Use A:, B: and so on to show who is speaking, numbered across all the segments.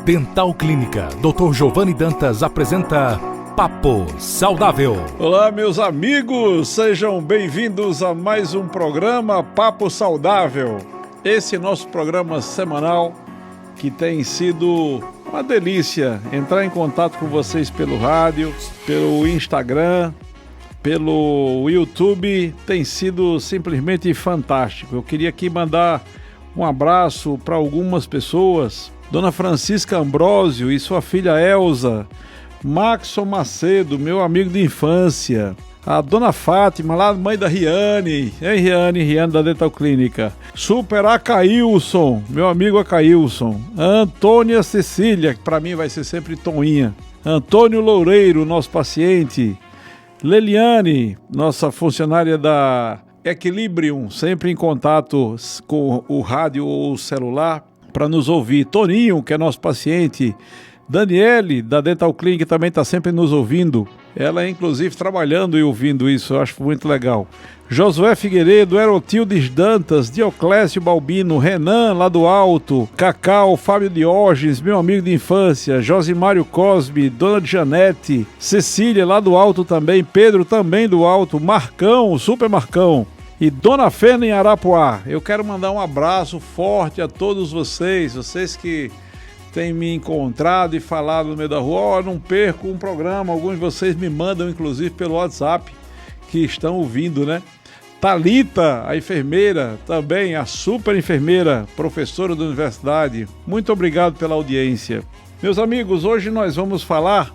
A: Dental Clínica Dr. Giovanni Dantas apresenta Papo Saudável.
B: Olá, meus amigos, sejam bem-vindos a mais um programa Papo Saudável. Esse é nosso programa semanal que tem sido uma delícia entrar em contato com vocês pelo rádio, pelo Instagram, pelo YouTube. Tem sido simplesmente fantástico. Eu queria aqui mandar um abraço para algumas pessoas. Dona Francisca Ambrósio e sua filha Elza, Maxon Macedo, meu amigo de infância, a Dona Fátima, lá mãe da Riane, Riane da Dental Clínica, Super Acailson, meu amigo Acailson, Antônia Cecília, que para mim vai ser sempre Toninha, Antônio Loureiro, nosso paciente, Leliane, nossa funcionária da Equilibrium, sempre em contato com o rádio ou o celular, para nos ouvir. Toninho, que é nosso paciente, Daniele, da Dental Clinic, também está sempre nos ouvindo. Ela, inclusive, trabalhando e ouvindo isso, eu acho muito legal. Josué Figueiredo, Erotildes Dantas, Dioclésio Balbino, Renan, lá do Alto, Cacau, Fábio Diógenes, meu amigo de infância, Josimário Cosme, Dona Janete, Cecília, lá do Alto também, Pedro, também do Alto, Marcão, Super Marcão, e Dona Fena em Arapuá. Eu quero mandar um abraço forte a todos vocês que têm me encontrado e falado no meio da rua, não perco um programa, alguns de vocês me mandam inclusive pelo WhatsApp, que estão ouvindo, né? Thalita, a enfermeira, também a super enfermeira, professora da universidade, muito obrigado pela audiência. Meus amigos, hoje nós vamos falar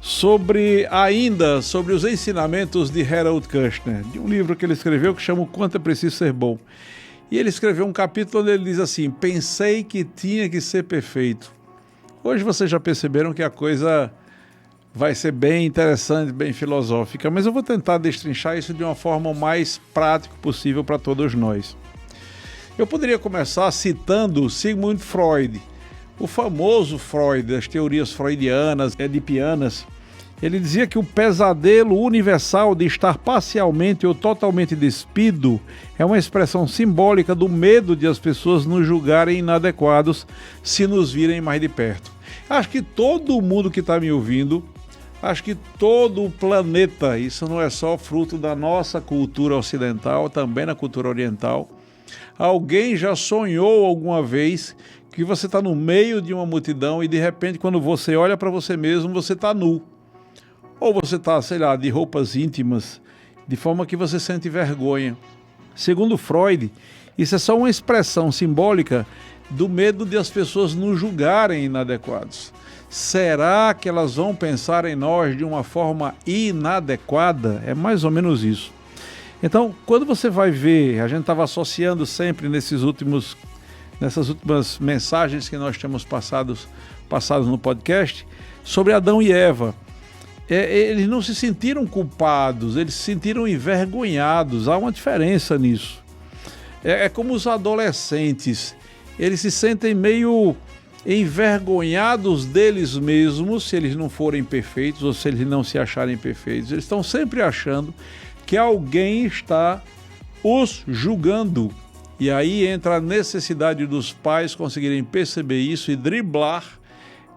B: sobre os ensinamentos de Harold Kushner, de um livro que ele escreveu que chama O Quanto é Preciso Ser Bom. E ele escreveu um capítulo onde ele diz assim: pensei que tinha que ser perfeito. Hoje vocês já perceberam que a coisa vai ser bem interessante, bem filosófica, mas eu vou tentar destrinchar isso de uma forma o mais prática possível para todos nós. Eu poderia começar citando Sigmund Freud, o famoso Freud, das teorias freudianas, edipianas. Ele dizia que o pesadelo universal de estar parcialmente ou totalmente despido é uma expressão simbólica do medo de as pessoas nos julgarem inadequados se nos virem mais de perto. Acho que todo mundo que está me ouvindo, acho que todo o planeta, isso não é só fruto da nossa cultura ocidental, também na cultura oriental. Alguém já sonhou alguma vez que você está no meio de uma multidão e de repente quando você olha para você mesmo, você está nu. Ou você está, de roupas íntimas, de forma que você sente vergonha. Segundo Freud, isso é só uma expressão simbólica do medo de as pessoas nos julgarem inadequados. Será que elas vão pensar em nós de uma forma inadequada? É mais ou menos isso. Então, quando você vai ver, a gente estava associando sempre nessas últimas mensagens que nós temos passados no podcast, sobre Adão e Eva. Eles não se sentiram culpados, eles se sentiram envergonhados. Há uma diferença nisso. É como os adolescentes, eles se sentem meio envergonhados deles mesmos se eles não forem perfeitos ou se eles não se acharem perfeitos. Eles estão sempre achando que alguém está os julgando. E aí entra a necessidade dos pais conseguirem perceber isso e driblar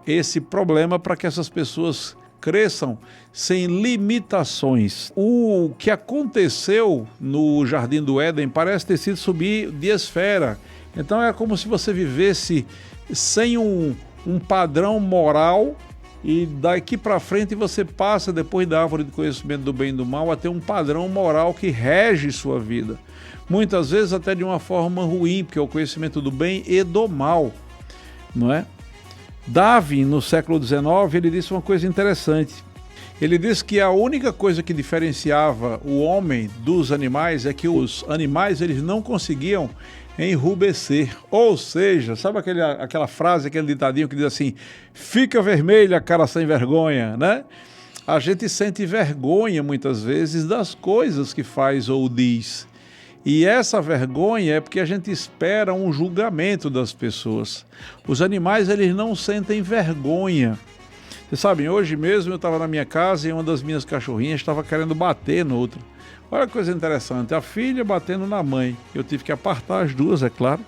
B: esse problema para que essas pessoas cresçam sem limitações. O que aconteceu no Jardim do Éden parece ter sido subir de esfera. Então é como se você vivesse sem um padrão moral e daqui para frente você passa, depois da árvore de conhecimento do bem e do mal, a ter um padrão moral que rege sua vida. Muitas vezes até de uma forma ruim, porque é o conhecimento do bem e do mal, não é? Darwin, no século XIX, ele disse uma coisa interessante. Ele disse que a única coisa que diferenciava o homem dos animais é que os animais eles não conseguiam enrubescer. Ou seja, sabe aquela frase, aquele ditadinho que diz assim: fica vermelha, cara sem vergonha, né? A gente sente vergonha muitas vezes das coisas que faz ou diz. E essa vergonha é porque a gente espera um julgamento das pessoas. Os animais, eles não sentem vergonha. Vocês sabem, hoje mesmo eu estava na minha casa e uma das minhas cachorrinhas estava querendo bater no outro. Olha que coisa interessante, a filha batendo na mãe. Eu tive que apartar as duas, é claro.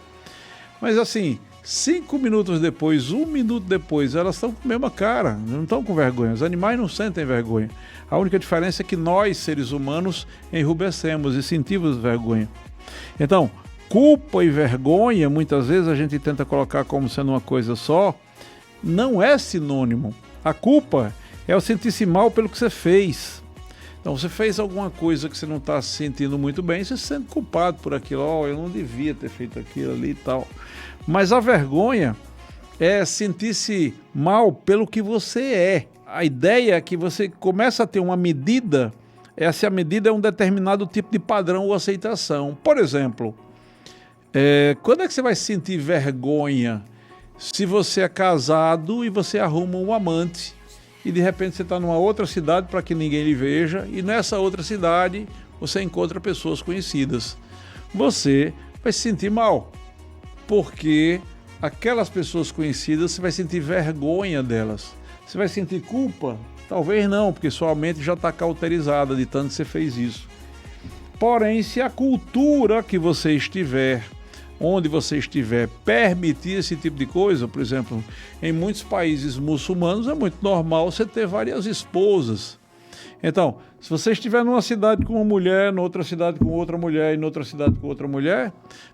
B: Mas assim, 5 minutos depois, 1 minuto depois, elas estão com a mesma cara, não estão com vergonha. Os animais não sentem vergonha. A única diferença é que nós, seres humanos, enrubescemos e sentimos vergonha. Então, culpa e vergonha, muitas vezes a gente tenta colocar como sendo uma coisa só, não é sinônimo. A culpa é o sentir-se mal pelo que você fez. Então, você fez alguma coisa que você não está se sentindo muito bem, você se sente culpado por aquilo. Eu não devia ter feito aquilo ali e tal. Mas a vergonha é sentir-se mal pelo que você é. A ideia é que você começa a ter uma medida, essa medida é um determinado tipo de padrão ou aceitação. Por exemplo, quando é que você vai sentir vergonha? Se você é casado e você arruma um amante e de repente você está numa outra cidade para que ninguém lhe veja e nessa outra cidade você encontra pessoas conhecidas. Você vai se sentir mal, porque aquelas pessoas conhecidas você vai sentir vergonha delas. Você vai sentir culpa? Talvez não, porque sua mente já está cauterizada de tanto que você fez isso. Porém, se a cultura que você estiver, onde você estiver, permitir esse tipo de coisa, por exemplo, em muitos países muçulmanos é muito normal você ter várias esposas. Então, se você estiver numa cidade com uma mulher, noutra cidade com outra mulher e noutra cidade com outra mulher,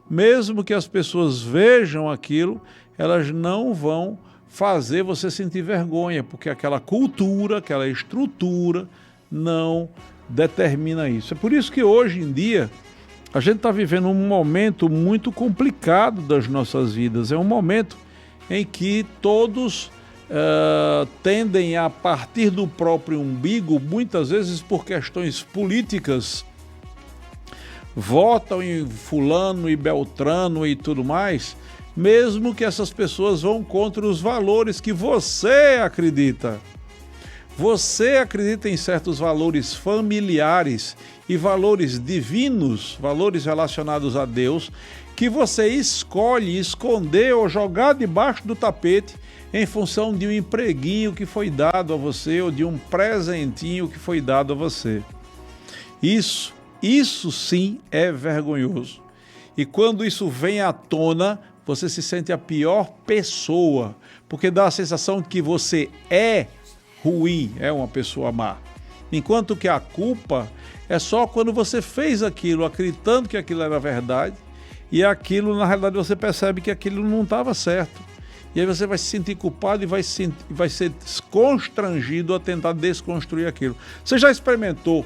B: mesmo que as pessoas vejam aquilo, elas não vão fazer você sentir vergonha, porque aquela cultura, aquela estrutura não determina isso. É por isso que hoje em dia a gente está vivendo um momento muito complicado das nossas vidas. É um momento em que todos tendem a partir do próprio umbigo, muitas vezes por questões políticas, votam em fulano e beltrano e tudo mais, mesmo que essas pessoas vão contra os valores que você acredita. Você acredita em certos valores familiares e valores divinos, valores relacionados a Deus, que você escolhe esconder ou jogar debaixo do tapete em função de um empreguinho que foi dado a você ou de um presentinho que foi dado a você. Isso sim é vergonhoso. E quando isso vem à tona, você se sente a pior pessoa, porque dá a sensação de que você é ruim, é uma pessoa má. Enquanto que a culpa é só quando você fez aquilo, acreditando que aquilo era verdade, e aquilo, na realidade, você percebe que aquilo não estava certo. E aí você vai se sentir culpado e vai ser constrangido a tentar desconstruir aquilo. Você já experimentou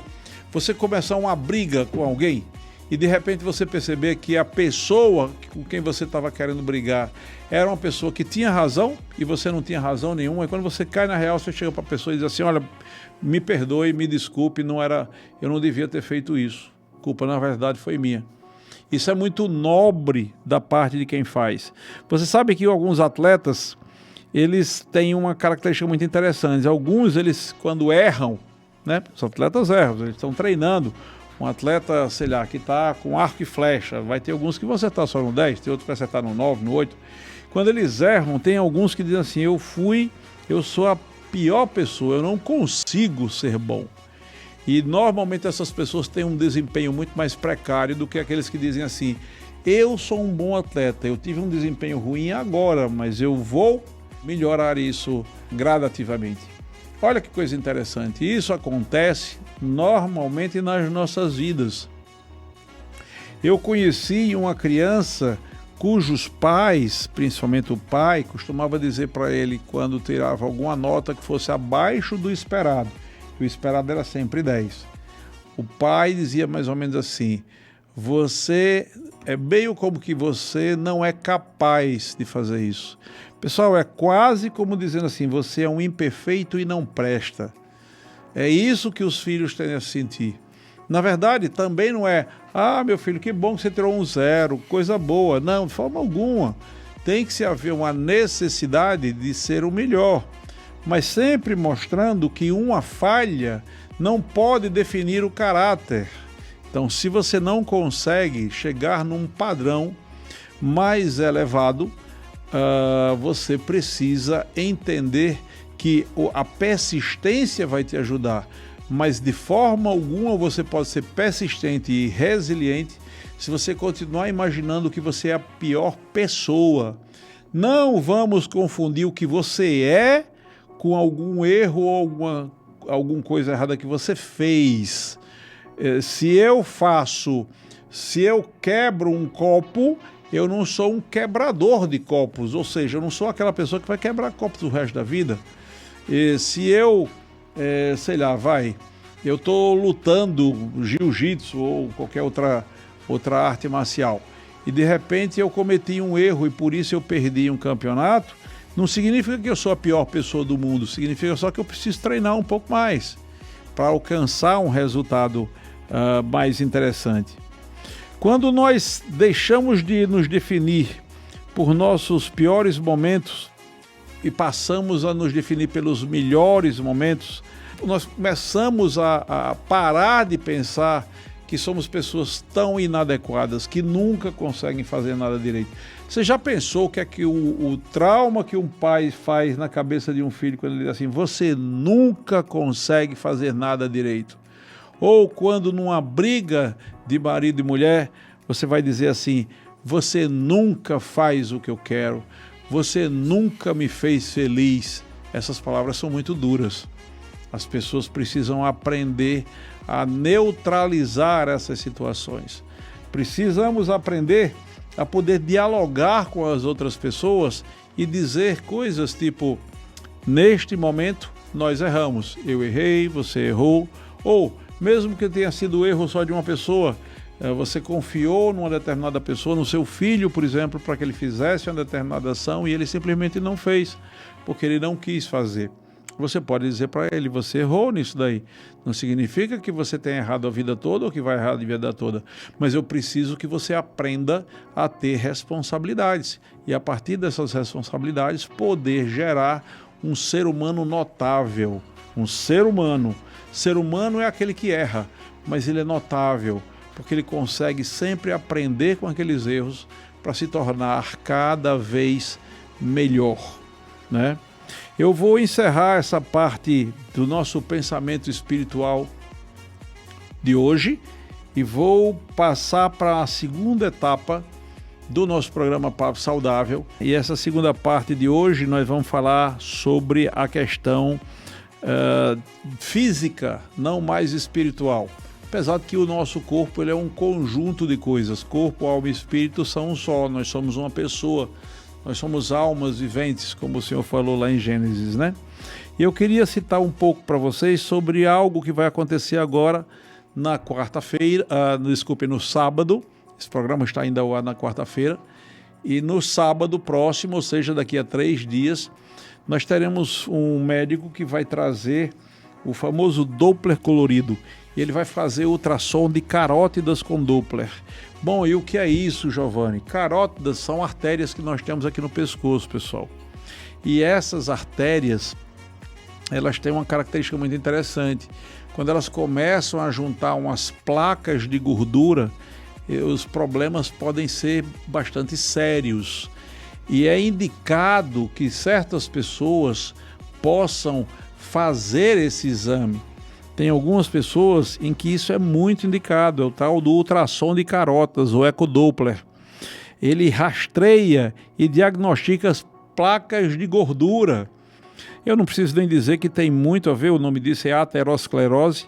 B: você começar uma briga com alguém e de repente você perceber que a pessoa com quem você estava querendo brigar era uma pessoa que tinha razão e você não tinha razão nenhuma, e quando você cai na real, você chega para a pessoa e diz assim: olha, me perdoe, me desculpe, eu não devia ter feito isso, a culpa na verdade foi minha. Isso é muito nobre da parte de quem faz. Você sabe que alguns atletas, eles têm uma característica muito interessante. Alguns, eles quando erram, né? Os atletas erram, eles estão treinando. Um atleta, sei lá, que está com arco e flecha, vai ter alguns que vão acertar só no 10, tem outros que vai acertar no 9, no 8. Quando eles erram, tem alguns que dizem assim: eu sou a pior pessoa, eu não consigo ser bom. E normalmente essas pessoas têm um desempenho muito mais precário do que aqueles que dizem assim: eu sou um bom atleta, eu tive um desempenho ruim agora, mas eu vou melhorar isso gradativamente. Olha que coisa interessante, isso acontece normalmente nas nossas vidas. Eu conheci uma criança cujos pais, principalmente o pai, costumava dizer para ele quando tirava alguma nota que fosse abaixo do esperado. O esperado era sempre 10. O pai dizia mais ou menos assim: você é meio como que você não é capaz de fazer isso. Pessoal, é quase como dizendo assim: você é um imperfeito e não presta. É isso que os filhos têm a sentir. Na verdade, também não é: ah, meu filho, que bom que você tirou um 0, coisa boa. Não, de forma alguma. Tem que se haver uma necessidade de ser o melhor, mas sempre mostrando que uma falha não pode definir o caráter. Então, se você não consegue chegar num padrão mais elevado, você precisa entender que a persistência vai te ajudar, mas de forma alguma você pode ser persistente e resiliente se você continuar imaginando que você é a pior pessoa. Não vamos confundir o que você é com algum erro ou alguma coisa errada que você fez. Se eu quebro um copo, eu não sou um quebrador de copos, ou seja, eu não sou aquela pessoa que vai quebrar copos o resto da vida. Se eu, eu estou lutando jiu-jitsu ou qualquer outra arte marcial e de repente eu cometi um erro e por isso eu perdi um campeonato, não significa que eu sou a pior pessoa do mundo, significa só que eu preciso treinar um pouco mais para alcançar um resultado mais interessante. Quando nós deixamos de nos definir por nossos piores momentos e passamos a nos definir pelos melhores momentos, nós começamos a parar de pensar que somos pessoas tão inadequadas que nunca conseguem fazer nada direito. Você já pensou o que é que o trauma que um pai faz na cabeça de um filho quando ele diz assim, você nunca consegue fazer nada direito? Ou quando numa briga de marido e mulher, você vai dizer assim, você nunca faz o que eu quero, você nunca me fez feliz. Essas palavras são muito duras. As pessoas precisam aprender a neutralizar essas situações. Precisamos aprender a poder dialogar com as outras pessoas e dizer coisas tipo, neste momento nós erramos, eu errei, você errou, ou mesmo que tenha sido erro só de uma pessoa, você confiou numa determinada pessoa, no seu filho, por exemplo, para que ele fizesse uma determinada ação e ele simplesmente não fez, porque ele não quis fazer. Você pode dizer para ele, você errou nisso daí. Não significa que você tenha errado a vida toda ou que vai errar a vida toda, mas eu preciso que você aprenda a ter responsabilidades e a partir dessas responsabilidades poder gerar um ser humano notável, um ser humano. Ser humano é aquele que erra, mas ele é notável, porque ele consegue sempre aprender com aqueles erros para se tornar cada vez melhor, né? Eu vou encerrar essa parte do nosso pensamento espiritual de hoje e vou passar para a segunda etapa do nosso programa Papo Saudável. E essa segunda parte de hoje nós vamos falar sobre a questão física, não mais espiritual. Apesar de que o nosso corpo ele é um conjunto de coisas. Corpo, alma e espírito são um só. Nós somos uma pessoa. Nós somos almas viventes, como o Senhor falou lá em Gênesis, né? E eu queria citar um pouco para vocês sobre algo que vai acontecer agora na quarta-feira, no sábado. Esse programa está ainda ao ar na quarta-feira. E no sábado próximo, ou seja, daqui a 3 dias, nós teremos um médico que vai trazer o famoso Doppler colorido. E ele vai fazer ultrassom de carótidas com Doppler. Bom, e o que é isso, Giovanni? Carótidas são artérias que nós temos aqui no pescoço, pessoal. E essas artérias, elas têm uma característica muito interessante. Quando elas começam a juntar umas placas de gordura, os problemas podem ser bastante sérios. E é indicado que certas pessoas possam fazer esse exame. Tem algumas pessoas em que isso é muito indicado, é o tal do ultrassom de carótidas, o ecodoppler. Ele rastreia e diagnostica as placas de gordura. Eu não preciso nem dizer que tem muito a ver, o nome disso é aterosclerose,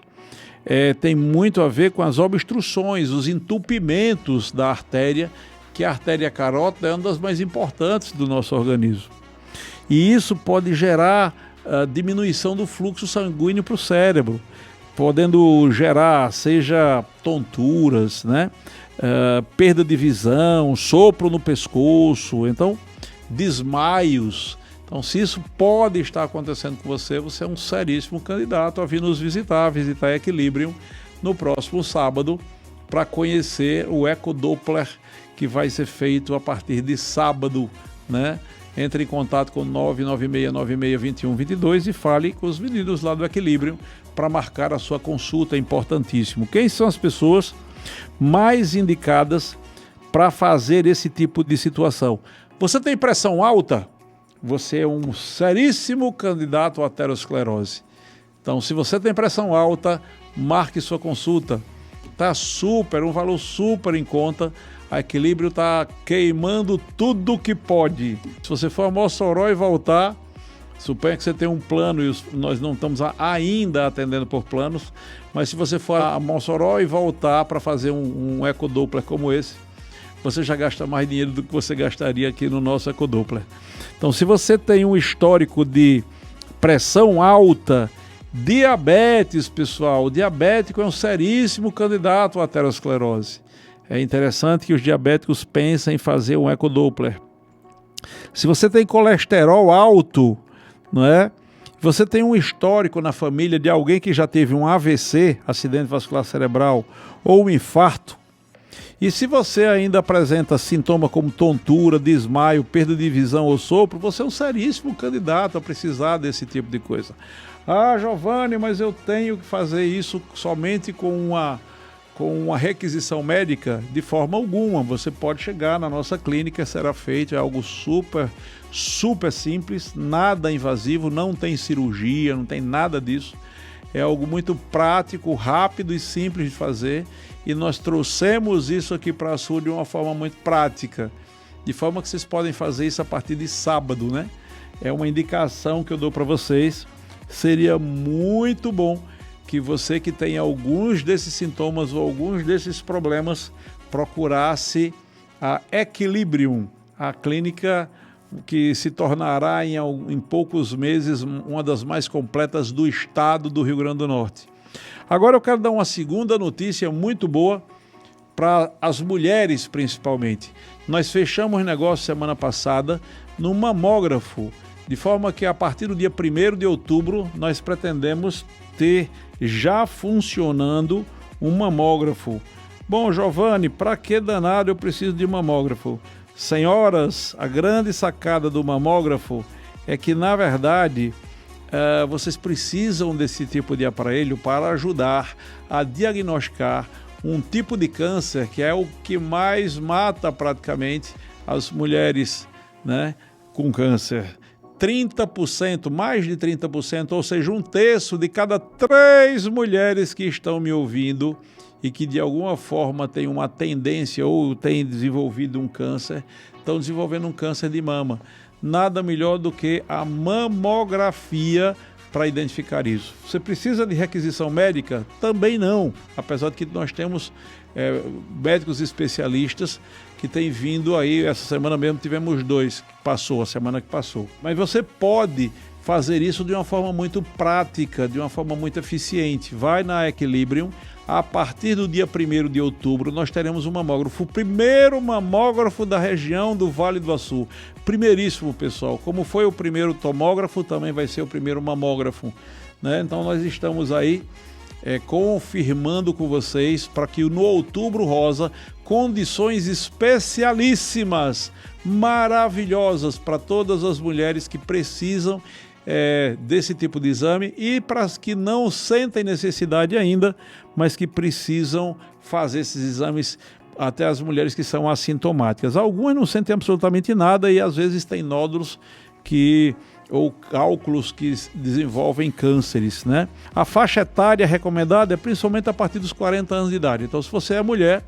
B: tem muito a ver com as obstruções, os entupimentos da artéria, que a artéria carótida é uma das mais importantes do nosso organismo. E isso pode gerar a diminuição do fluxo sanguíneo para o cérebro, podendo gerar, seja tonturas, né? Perda de visão, sopro no pescoço, então desmaios. Então, se isso pode estar acontecendo com você, você é um seríssimo candidato a vir nos visitar Equilibrium no próximo sábado para conhecer o ecodoppler que vai ser feito a partir de sábado, né? Entre em contato com 996962122 e fale com os meninos lá do Equilibrium para marcar a sua consulta, é importantíssimo. Quem são as pessoas mais indicadas para fazer esse tipo de situação? Você tem pressão alta? Você é um seríssimo candidato à aterosclerose. Então, se você tem pressão alta, marque sua consulta. Tá um valor super em conta. A Equilíbrio está queimando tudo que pode Se você for a Mossoró e voltar, suponha que você tem um plano e nós não estamos ainda atendendo por planos, mas se você for a Mossoró e voltar para fazer um ecodoppler como esse, você já gasta mais dinheiro do que você gastaria aqui no nosso ecodoppler. Então, se você tem um histórico de pressão alta, diabetes, pessoal, o diabético é um seríssimo candidato à aterosclerose. É interessante que os diabéticos pensem em fazer um ecodoppler. Se você tem colesterol alto, não é? Você tem um histórico na família de alguém que já teve um AVC, acidente vascular cerebral, ou um infarto, e se você ainda apresenta sintomas como tontura, desmaio, perda de visão ou sopro, você é um seríssimo candidato a precisar desse tipo de coisa. Ah, Giovanni, mas eu tenho que fazer isso somente com uma requisição médica? De forma alguma. Você pode chegar na nossa clínica, será feito, é algo super simples, nada invasivo, não tem cirurgia, não tem nada disso. É algo muito prático, rápido e simples de fazer. E nós trouxemos isso aqui para a Sul de uma forma muito prática. De forma que vocês podem fazer isso a partir de sábado, né? É uma indicação que eu dou para vocês. Seria muito bom que você que tem alguns desses sintomas ou alguns desses problemas procurasse a Equilibrium, a clínica que se tornará em poucos meses uma das mais completas do estado do Rio Grande do Norte. Agora eu quero dar uma segunda notícia muito boa para as mulheres principalmente. Nós fechamos negócio semana passada no mamógrafo, de forma que a partir do dia 1º de outubro nós pretendemos ter já funcionando um mamógrafo. Bom, Giovanni, para que danado eu preciso de mamógrafo? Senhoras, a grande sacada do mamógrafo é que, na verdade, vocês precisam desse tipo de aparelho para ajudar a diagnosticar um tipo de câncer que é o que mais mata praticamente as mulheres, né, com câncer. 30%, mais de 30%, ou seja, 1/3 de cada 3 mulheres que estão me ouvindo e que de alguma forma têm uma tendência ou têm desenvolvido um câncer, estão desenvolvendo um câncer de mama. Nada melhor do que a mamografia para identificar isso. Você precisa de requisição médica? Também não, apesar de que nós temos médicos especialistas que têm vindo aí. Essa semana mesmo tivemos 2, a semana que passou. Mas você pode fazer isso de uma forma muito prática, de uma forma muito eficiente. Vai na Equilibrium. A partir do dia 1º de outubro, nós teremos um mamógrafo, o primeiro mamógrafo da região do Vale do Açu. Primeiríssimo, pessoal. Como foi o primeiro tomógrafo, também vai ser o primeiro mamógrafo, né? Então nós estamos aí confirmando com vocês para que no Outubro Rosa, condições especialíssimas, maravilhosas para todas as mulheres que precisam desse tipo de exame e para as que não sentem necessidade ainda, mas que precisam fazer esses exames, até as mulheres que são assintomáticas. Algumas não sentem absolutamente nada e às vezes têm nódulos ou cálculos que desenvolvem cânceres, né? A faixa etária recomendada é principalmente a partir dos 40 anos de idade. Então, se você é mulher,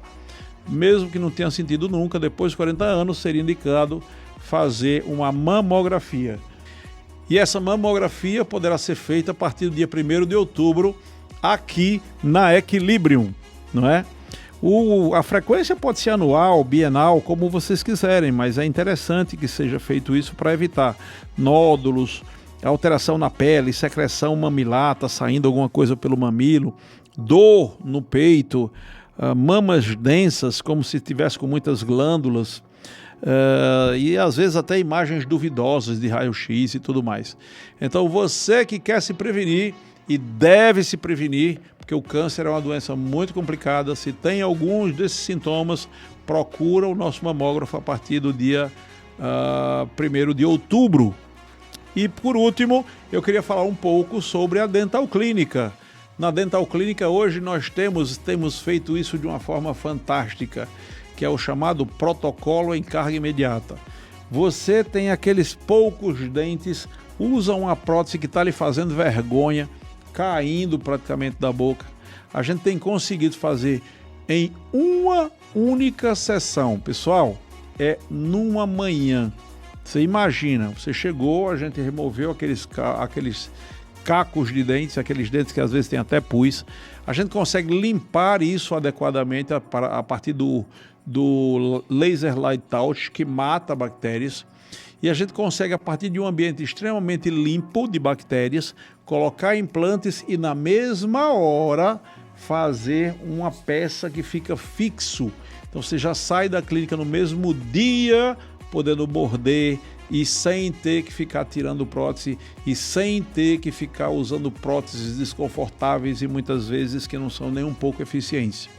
B: mesmo que não tenha sentido nunca, depois dos 40 anos seria indicado fazer uma mamografia. E essa mamografia poderá ser feita a partir do dia 1º de outubro aqui na Equilibrium, não é? A frequência pode ser anual, bienal, como vocês quiserem, mas é interessante que seja feito isso para evitar nódulos, alteração na pele, secreção mamilar, tá saindo alguma coisa pelo mamilo, dor no peito, mamas densas, como se estivesse com muitas glândulas, e às vezes até imagens duvidosas de raio-x e tudo mais. Então você que quer se prevenir e deve se prevenir, porque o câncer é uma doença muito complicada. Se tem alguns desses sintomas, procura o nosso mamógrafo a partir do dia 1º de outubro. E por último, eu queria falar um pouco sobre a Dental Clínica. Na Dental Clínica hoje nós temos feito isso de uma forma fantástica, que é o chamado protocolo em carga imediata. Você tem aqueles poucos dentes, usa uma prótese que está lhe fazendo vergonha, caindo praticamente da boca. A gente tem conseguido fazer em uma única sessão. Pessoal, numa manhã. Você imagina, você chegou, a gente removeu aqueles cacos de dentes, aqueles dentes que às vezes tem até pus. A gente consegue limpar isso adequadamente a partir do Laser Light Touch, que mata bactérias. E a gente consegue, a partir de um ambiente extremamente limpo de bactérias, colocar implantes e na mesma hora fazer uma peça que fica fixo. Então você já sai da clínica no mesmo dia, podendo morder e sem ter que ficar tirando prótese e sem ter que ficar usando próteses desconfortáveis e muitas vezes que não são nem um pouco eficientes.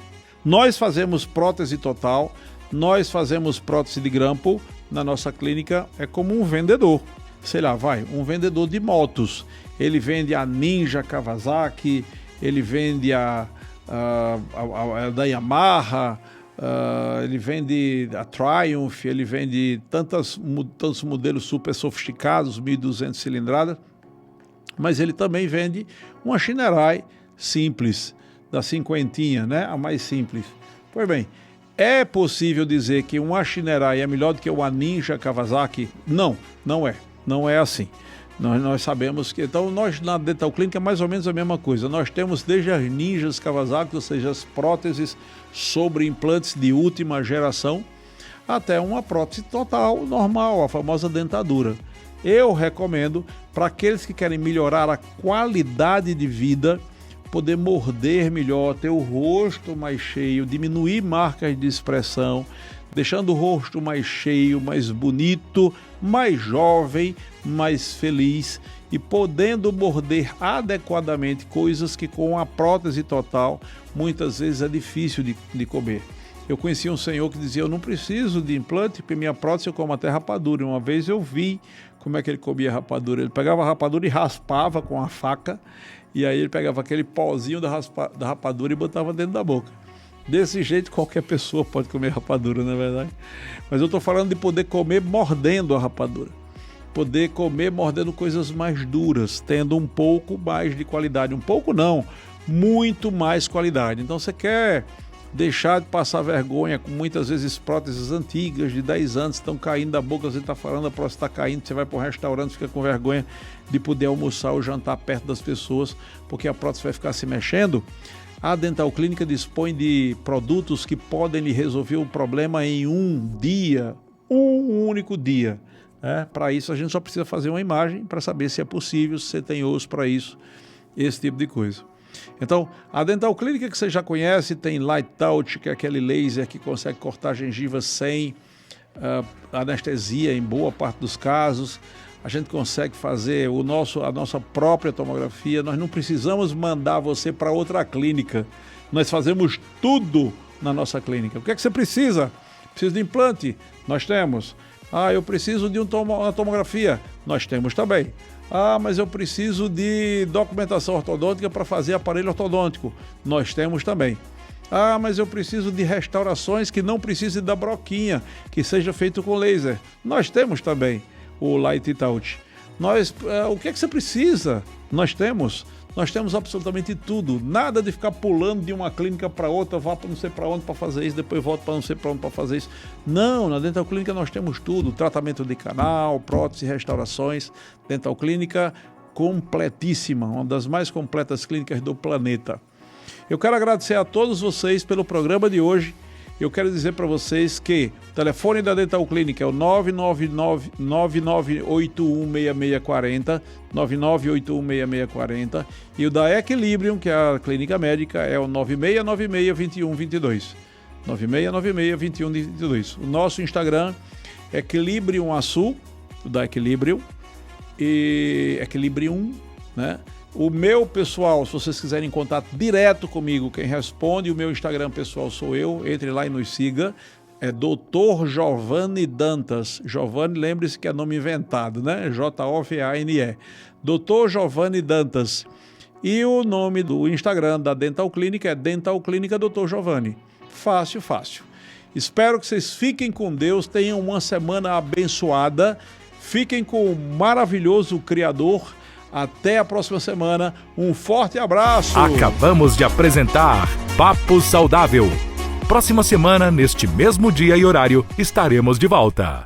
B: Nós fazemos prótese total, nós fazemos prótese de grampo. Na nossa clínica é como um vendedor, um vendedor de motos. Ele vende a Ninja Kawasaki, ele vende a da Yamaha, ele vende a Triumph, ele vende tantos modelos super sofisticados, 1.200 cilindradas, mas ele também vende uma Shinerai simples, da cinquentinha, né? A mais simples. Pois bem, é possível dizer que uma Shinerai é melhor do que uma Ninja Kawasaki? Não, não é. Não é assim. Nós sabemos que... Então, nós na Dental Clinic é mais ou menos a mesma coisa. Nós temos desde as Ninjas Kawasaki, ou seja, as próteses sobre implantes de última geração, até uma prótese total, normal, a famosa dentadura. Eu recomendo para aqueles que querem melhorar a qualidade de vida, poder morder melhor, ter o rosto mais cheio, diminuir marcas de expressão, deixando o rosto mais cheio, mais bonito, mais jovem, mais feliz e podendo morder adequadamente coisas que com a prótese total muitas vezes é difícil de comer. Eu conheci um senhor que dizia: eu não preciso de implante porque minha prótese eu como até rapadura. E uma vez eu vi como é que ele comia rapadura. Ele pegava a rapadura e raspava com a faca, e aí ele pegava aquele pozinho da rapadura e botava dentro da boca. Desse jeito qualquer pessoa pode comer rapadura, não é verdade? Mas eu estou falando de poder comer mordendo a rapadura. Poder comer mordendo coisas mais duras, tendo um pouco mais de qualidade. Um pouco não, muito mais qualidade. Então você quer deixar de passar vergonha com muitas vezes próteses antigas de 10 anos, estão caindo da boca, você está falando, a prótese está caindo, você vai para um restaurante, fica com vergonha de poder almoçar ou jantar perto das pessoas, porque a prótese vai ficar se mexendo. A Dental Clínica dispõe de produtos que podem lhe resolver o problema em um único dia. Para isso a gente só precisa fazer uma imagem para saber se é possível, se você tem osso para isso, esse tipo de coisa. Então, a Dental Clínica que você já conhece tem Light Touch, que é aquele laser que consegue cortar a gengiva sem anestesia em boa parte dos casos. A gente consegue fazer a nossa própria tomografia. Nós não precisamos mandar você para outra clínica. Nós fazemos tudo na nossa clínica. O que é que você precisa? Precisa de implante? Nós temos. Eu preciso de uma tomografia? Nós temos também. Mas eu preciso de documentação ortodôntica para fazer aparelho ortodôntico. Nós temos também. Mas eu preciso de restaurações que não precise da broquinha, que seja feito com laser. Nós temos também o Light Touch. O que é que você precisa? Nós temos absolutamente tudo. Nada de ficar pulando de uma clínica para outra, vá para não sei para onde para fazer isso, depois volta para não sei para onde para fazer isso. Não, na Dental Clínica nós temos tudo. Tratamento de canal, prótese, restaurações. Dental Clínica completíssima, uma das mais completas clínicas do planeta. Eu quero agradecer a todos vocês pelo programa de hoje. Eu quero dizer para vocês que o telefone da Dental Clínica é o 99816640, 99816640, e o da Equilibrium, que é a clínica médica, é o 96962122, 96962122. O nosso Instagram é Equilibrium Açu, o da Equilibrium, e Equilibrium, né? O meu pessoal, se vocês quiserem contato direto comigo, quem responde o meu Instagram pessoal sou eu, entre lá e nos siga, é Dr. Giovanni Dantas. Giovanni, lembre-se que é nome inventado, né? Jovane. Dr. Giovanni Dantas. E o nome do Instagram da Dental Clínica é Dental Clínica Dr. Giovanni. Fácil, fácil. Espero que vocês fiquem com Deus, tenham uma semana abençoada, fiquem com o maravilhoso Criador. Até a próxima semana. Um forte abraço.
A: Acabamos de apresentar Papo Saudável. Próxima semana, neste mesmo dia e horário, estaremos de volta.